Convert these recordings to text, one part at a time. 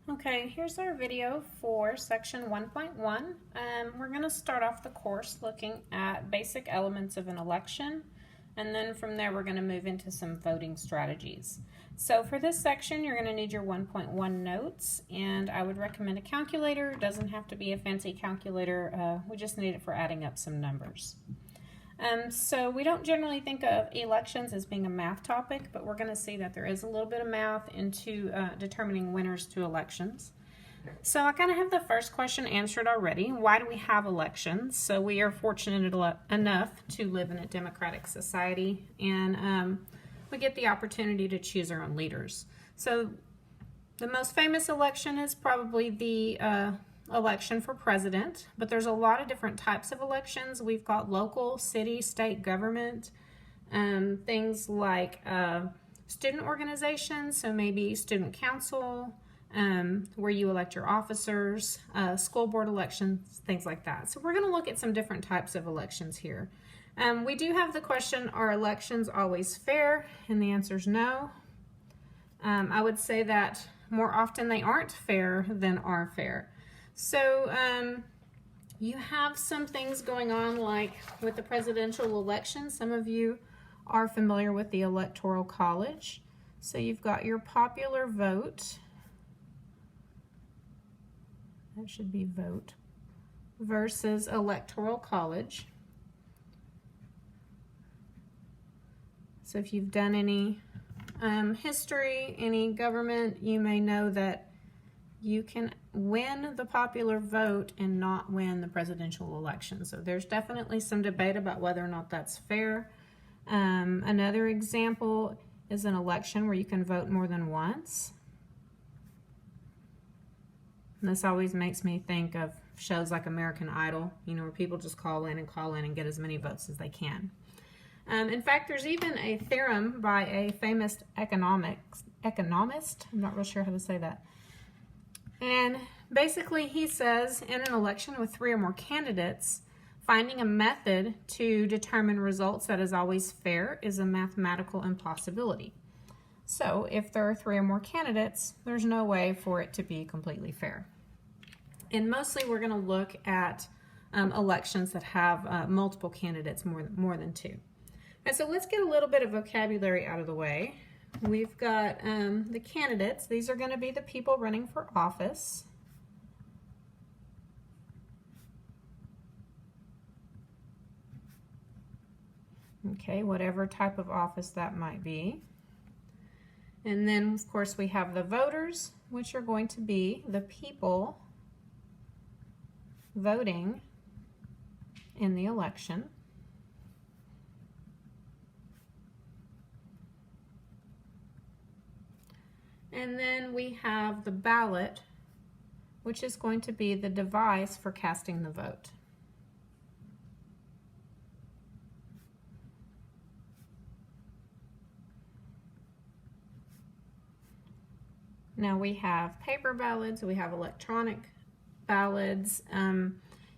Okay, here's our video for section 1.1. We're going to start off the course looking at basic elements of an election, and then from there we're going to move into some voting strategies. So for this section you're going to need your 1.1 notes, and I would recommend a calculator. It doesn't have to be a fancy calculator, we just need it for adding up some numbers. So we don't generally think of elections as being a math topic, but we're going to see that there is a little bit of math into determining winners to elections. So I kind of have the first question answered already. Why do we have elections? So we are fortunate enough to live in a democratic society, and we get the opportunity to choose our own leaders. So the most famous election is probably the election for president, but there's a lot of different types of elections. We've got local, city, state government, things like student organizations, so maybe student council, where you elect your officers, school board elections, things like that. So we're going to look at some different types of elections here. We do have the question, are elections always fair? And the answer is no. I would say that more often they aren't fair than are fair. So you have some things going on like with the presidential election. Some of you are familiar with the Electoral College. So you've got your popular vote. That should be vote versus Electoral College. So if you've done any history, any government, you may know that you can win the popular vote and not win the presidential election. So there's definitely some debate about whether or not that's fair. Another example is an election where you can vote more than once. And this always makes me think of shows like American Idol, you know, where people just call in and get as many votes as they can. In fact, there's even a theorem by a famous economist, I'm not real sure how to say that. And basically he says in an election with 3 or more candidates, finding a method to determine results that is always fair is a mathematical impossibility. So if there are 3 or more candidates, there's no way for it to be completely fair. And mostly we're going to look at elections that have multiple candidates, more than 2. And so let's get a little bit of vocabulary out of the way. We've got the candidates. These are going to be the people running for office. Okay, whatever type of office that might be. And then, of course, we have the voters, which are going to be the people voting in the election. And then we have the ballot, which is going to be the device for casting the vote. Now we have paper ballots, we have electronic ballots.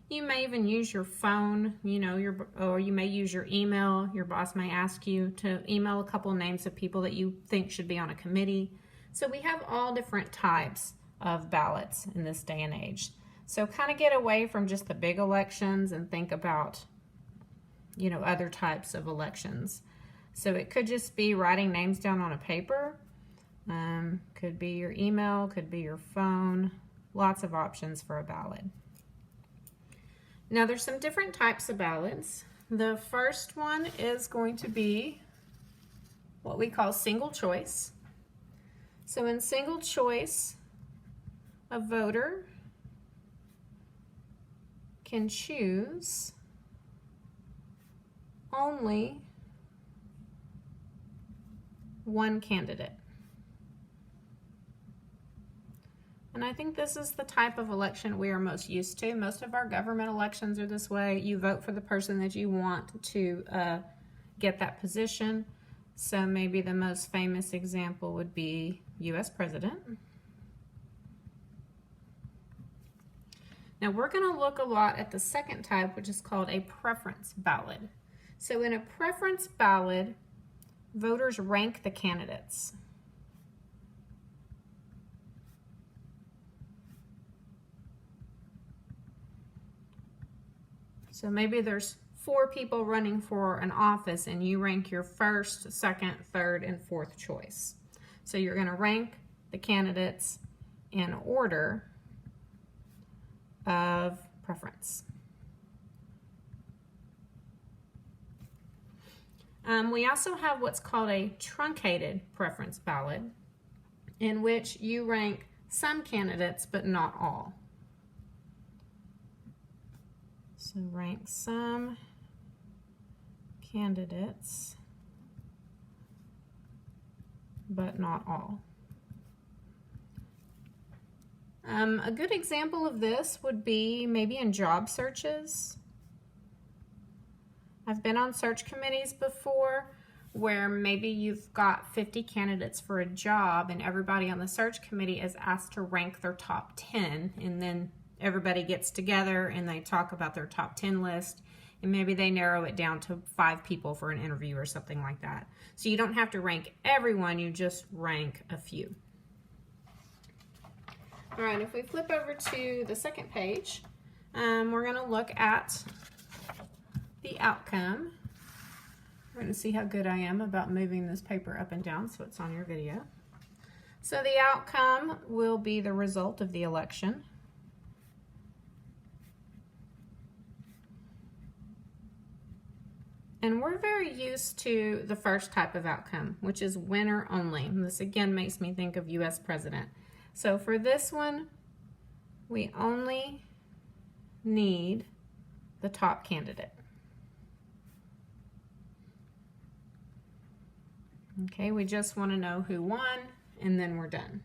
You may even use your phone, you know, or you may use your email. Your boss may ask you to email a couple of names of people that you think should be on a committee. So we have all different types of ballots in this day and age. So kind of get away from just the big elections and think about, you know, other types of elections. So it could just be writing names down on a paper. Could be your email, could be your phone. Lots of options for a ballot. Now there's some different types of ballots. The first one is going to be what we call single choice. So in single choice, a voter can choose only one candidate. And I think this is the type of election we are most used to. Most of our government elections are this way. You vote for the person that you want to get that position. So maybe the most famous example would be U.S. President. Now we're going to look a lot at the second type, which is called a preference ballot. So in a preference ballot, voters rank the candidates. So maybe there's 4 people running for an office and you rank your first, second, third, and fourth choice. So you're going to rank the candidates in order of preference. We also have what's called a truncated preference ballot, in which you rank some candidates but not all. So rank some candidates but not all. A good example of this would be maybe in job searches. I've been on search committees before where maybe you've got 50 candidates for a job and everybody on the search committee is asked to rank their top 10, and then everybody gets together and they talk about their top 10 list, and maybe they narrow it down to 5 people for an interview or something like that. So you don't have to rank everyone, you just rank a few. All right, if we flip over to the second page, we're going to look at the outcome. We're going to see how good I am about moving this paper up and down so it's on your video. So the outcome will be the result of the election. And we're very used to the first type of outcome, which is winner only. And this again makes me think of U.S. president. So for this one, we only need the top candidate. Okay, we just want to know who won, and then we're done.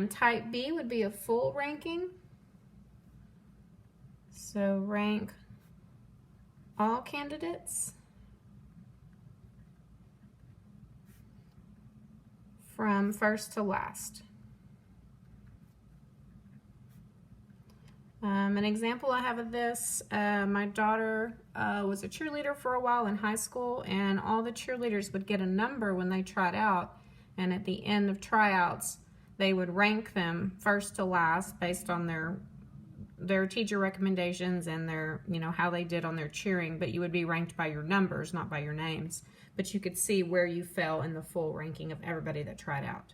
Type B would be a full ranking. So rank all candidates from first to last. An example I have of this, my daughter was a cheerleader for a while in high school, and all the cheerleaders would get a number when they tried out, and at the end of tryouts they would rank them first to last based on their teacher recommendations and their, how they did on their cheering, but you would be ranked by your numbers, not by your names, but you could see where you fell in the full ranking of everybody that tried out.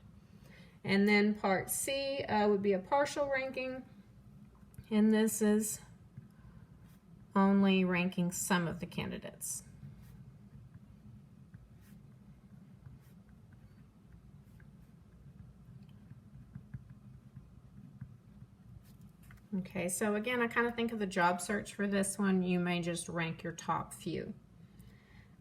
And then part C would be a partial ranking, and this is only ranking some of the candidates. Okay, so again, I kind of think of the job search for this one. You may just rank your top few.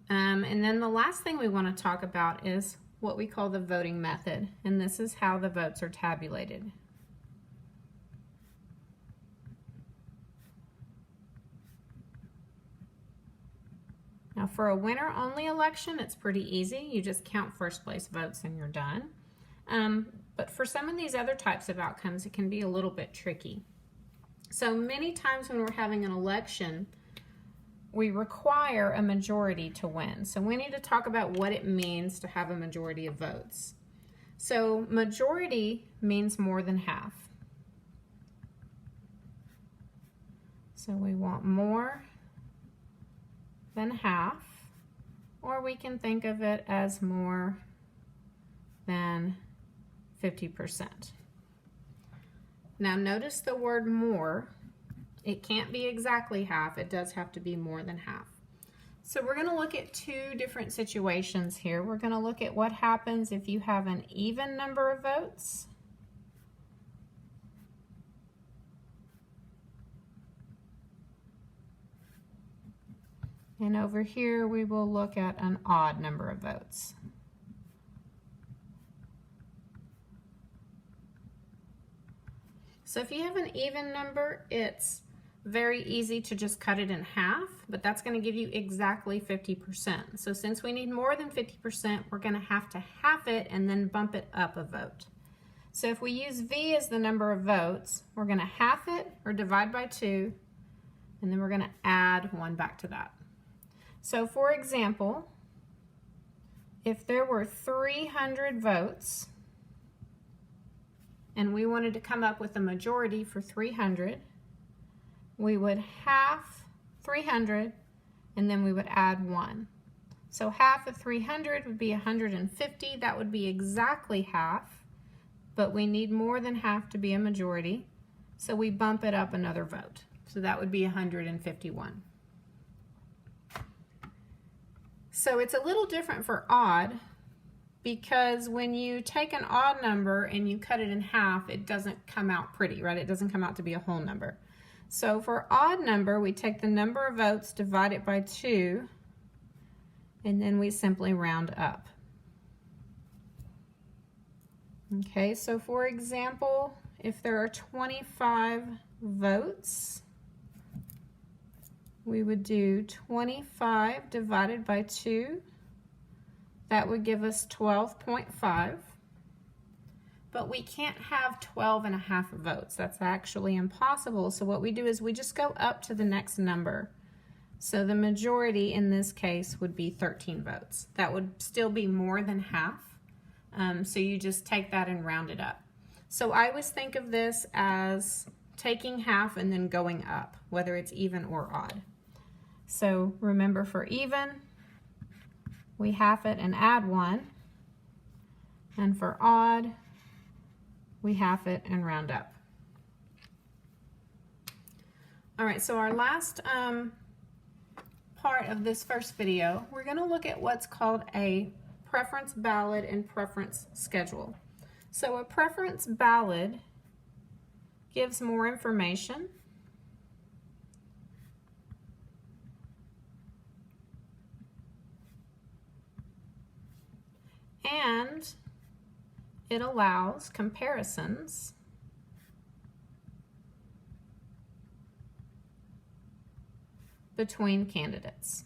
And then the last thing we want to talk about is what we call the voting method, and this is how the votes are tabulated. Now for a winner-only election, it's pretty easy. You just count first place votes and you're done. But for some of these other types of outcomes, it can be a little bit tricky. So many times when we're having an election, we require a majority to win. So we need to talk about what it means to have a majority of votes. So majority means more than half. So we want more than half, or we can think of it as more than 50%. Now notice the word more. It can't be exactly half, it does have to be more than half. So we're going to look at 2 different situations here. We're going to look at what happens if you have an even number of votes and over here we will look at an odd number of votes. So if you have an even number, it's very easy to just cut it in half, but that's going to give you exactly 50%. So since we need more than 50%, we're going to have to half it and then bump it up a vote. So if we use V as the number of votes, we're going to half it or divide by 2, and then we're going to add 1 back to that. So for example, if there were 300 votes and we wanted to come up with a majority for 300, we would half 300, and then we would add 1. So half of 300 would be 150. That would be exactly half, but we need more than half to be a majority, so we bump it up another vote. So that would be 151. So it's a little different for odd, because when you take an odd number and you cut it in half, it doesn't come out pretty, right? It doesn't come out to be a whole number. So for odd number, we take the number of votes, divide it by 2, and then we simply round up. Okay, so for example, if there are 25 votes, we would do 25 divided by 2. That would give us 12.5. But we can't have 12.5 votes. That's actually impossible. So what we do is we just go up to the next number. So the majority in this case would be 13 votes. That would still be more than half. So you just take that and round it up. So I always think of this as taking half and then going up, whether it's even or odd. So remember, for even, we half it and add 1. And for odd, we half it and round up. All right, so our last part of this first video, we're going to look at what's called a preference ballot and preference schedule. So a preference ballot gives more information. And it allows comparisons between candidates.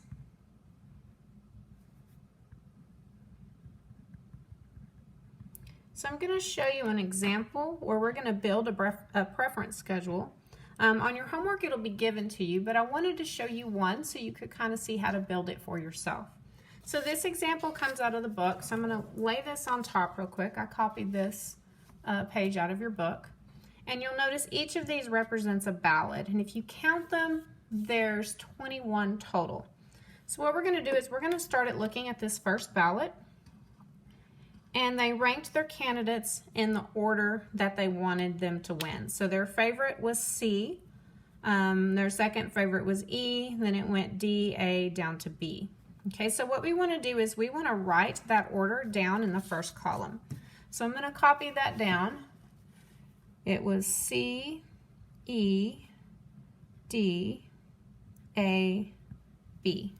So I'm going to show you an example where we're going to build a preference schedule. On your homework it'll be given to you, but I wanted to show you one so you could kind of see how to build it for yourself. So this example comes out of the book, so I'm going to lay this on top real quick. I copied this page out of your book. And you'll notice each of these represents a ballot, and if you count them, there's 21 total. So what we're going to do is we're going to start at looking at this first ballot, and they ranked their candidates in the order that they wanted them to win. So their favorite was C, their second favorite was E, then it went D, A, down to B. Okay, so what we want to do is we want to write that order down in the first column. So I'm going to copy that down. It was C, E, D, A, B.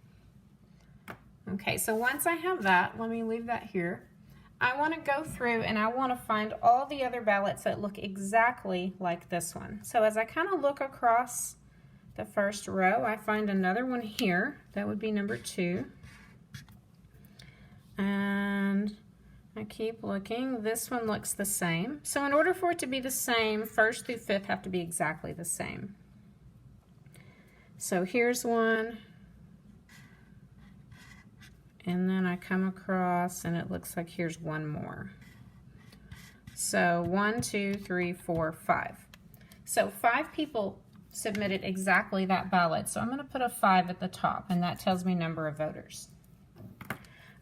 Okay, so once I have that, let me leave that here. I want to go through and I want to find all the other ballots that look exactly like this one. So as I kind of look across the first row, I find another one here. That would be number 2. And I keep looking. This one looks the same. So in order for it to be the same, 1st through 5th have to be exactly the same. So here's one. And then I come across and it looks like here's one more. So 1, 2, 3, 4, 5. So 5 people submitted exactly that ballot. So I'm going to put a 5 at the top, and that tells me number of voters.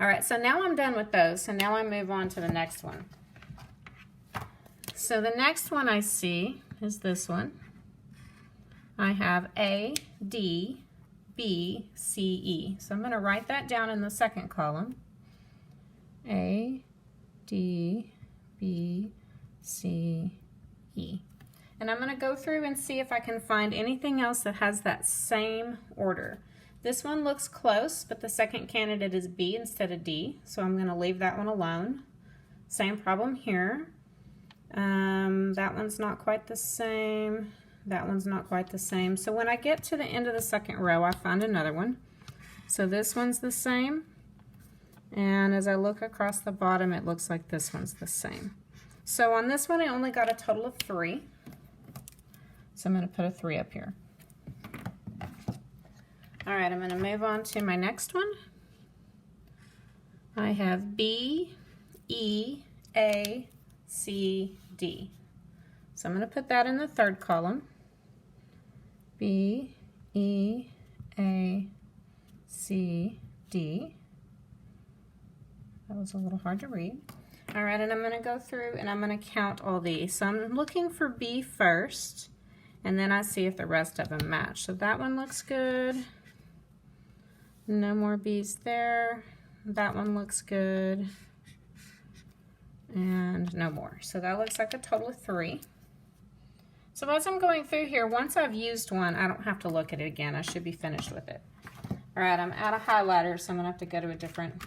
All right, so now I'm done with those. So now I move on to the next one. So the next one I see is this one. I have A, D, B, C, E. So I'm going to write that down in the second column. A, D, B, C, E. And I'm going to go through and see if I can find anything else that has that same order. This one looks close, but the second candidate is B instead of D, so I'm going to leave that one alone. Same problem here. That one's not quite the same. That one's not quite the same. So when I get to the end of the second row, I find another one. So this one's the same. And as I look across the bottom, it looks like this one's the same. So on this one, I only got a total of 3. So I'm going to put a 3 up here. All right, I'm going to move on to my next one. I have B, E, A, C, D. So I'm going to put that in the third column. B, E, A, C, D. That was a little hard to read. All right, and I'm going to go through and I'm going to count all these. So I'm looking for B first, and then I see if the rest of them match. So that one looks good. No more B's there. That one looks good. And no more. So that looks like a total of 3. So as I'm going through here, once I've used one, I don't have to look at it again. I should be finished with it. All right, I'm out of highlighters, so I'm gonna have to go to a different,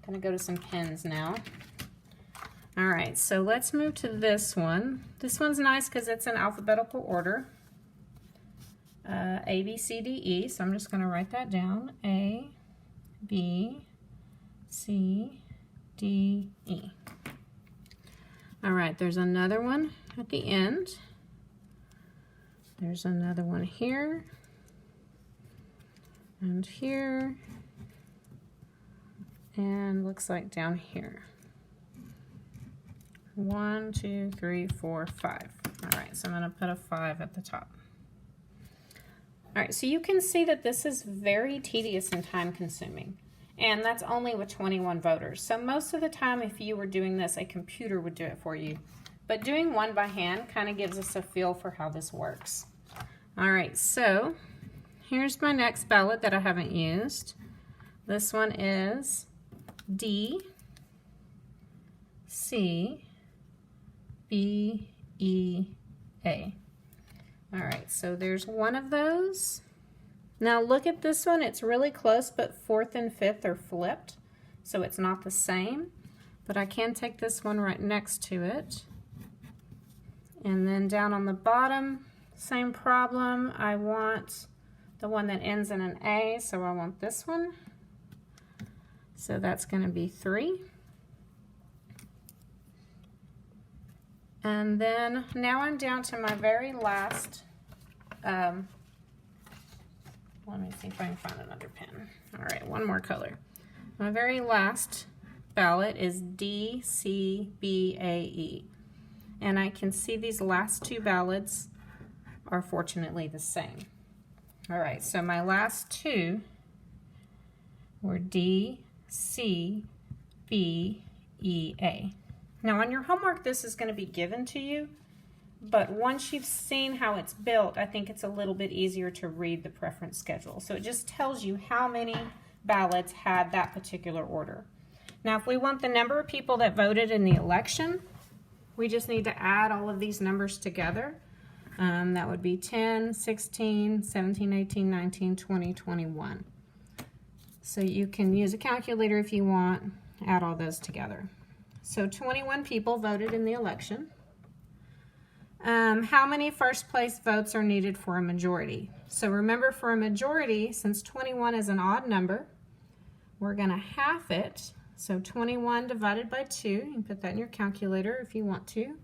gonna go to some pens now. All right, so let's move to this one. This one's nice because it's in alphabetical order. A, B, C, D, E, so I'm just gonna write that down. A, B, C, D, E. All right, there's another one at the end. There's another one here, and here, and looks like down here. 1, 2, 3, 4, 5. All right, so I'm gonna put a 5 at the top. All right, so you can see that this is very tedious and time consuming. And that's only with 21 voters. So most of the time, if you were doing this, a computer would do it for you. But doing one by hand kind of gives us a feel for how this works. All right, so here's my next ballot that I haven't used. This one is D, C, B, E, A. All right, so there's one of those. Now look at this one, it's really close, but 4th and 5th are flipped, so it's not the same. But I can take this one right next to it. And then down on the bottom, same problem. I want the one that ends in an A, so I want this one. So that's gonna be 3. And then now I'm down to my very last, let me see if I can find another pen. All right, one more color. My very last ballot is D, C, B, A, E. And I can see these last 2 ballots are fortunately the same. All right, so my last 2 were D, C, B, E, A. Now on your homework, this is going to be given to you, but once you've seen how it's built, I think it's a little bit easier to read the preference schedule. So it just tells you how many ballots had that particular order. Now if we want the number of people that voted in the election, we just need to add all of these numbers together. That would be 10, 16, 17, 18, 19, 20, 21. So you can use a calculator if you want, add all those together. So 21 people voted in the election. How many first place votes are needed for a majority? So remember, for a majority, since 21 is an odd number, we're going to half it. So 21 divided by 2, you can put that in your calculator if you want to,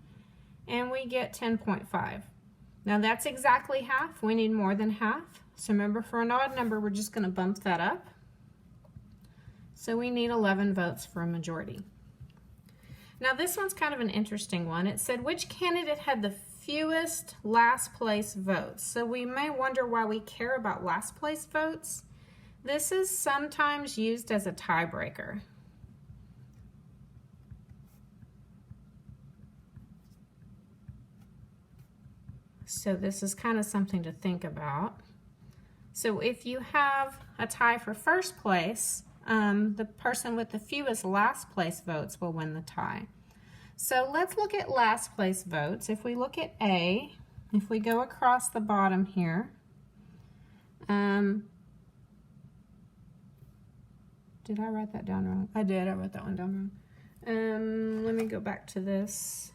and we get 10.5. Now that's exactly half. We need more than half. So remember, for an odd number, we're just going to bump that up. So we need 11 votes for a majority. Now this one's kind of an interesting one. It said, which candidate had the fewest last place votes? So we may wonder why we care about last place votes. This is sometimes used as a tiebreaker. So this is kind of something to think about. So if you have a tie for first place, the person with the fewest last place votes will win the tie. So let's look at last place votes. If we look at A, if we go across the bottom here, did I write that down wrong? I did, I wrote that one down wrong. Let me go back to this.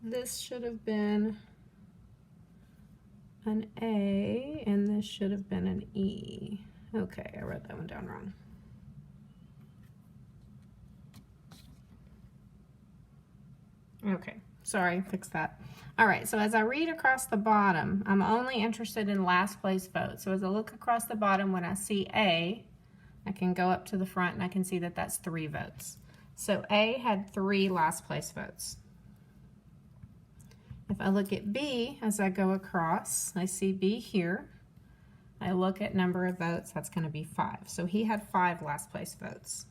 This should have been an A, and this should have been an E. Okay, I wrote that one down wrong. Okay, sorry, fix that. All right, so as I read across the bottom, I'm only interested in last place votes. So as I look across the bottom, when I see A, I can go up to the front and I can see that that's 3 votes. So A had 3 last place votes. If I look at B as I go across, I see B here. I look at number of votes, that's going to be 5. So he had 5 last place votes.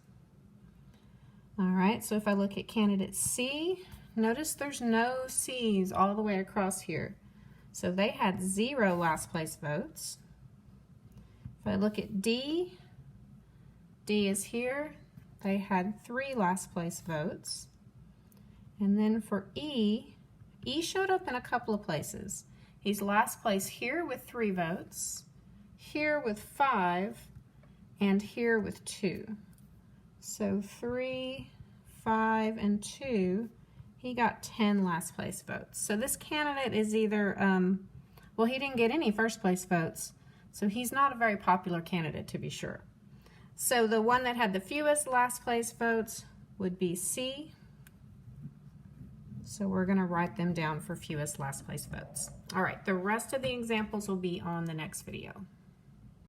All right, so if I look at candidate C, notice there's no C's all the way across here. So they had 0 last place votes. If I look at D, D is here. They had 3 last place votes. And then for E, E showed up in a couple of places. He's last place here with 3 votes, here with 5, and here with 2. So 3, 5, and 2, he got 10 last place votes. So this candidate is either, well, he didn't get any first place votes, so he's not a very popular candidate to be sure. So the one that had the fewest last place votes would be C. So we're going to write them down for fewest last place votes. All right, the rest of the examples will be on the next video.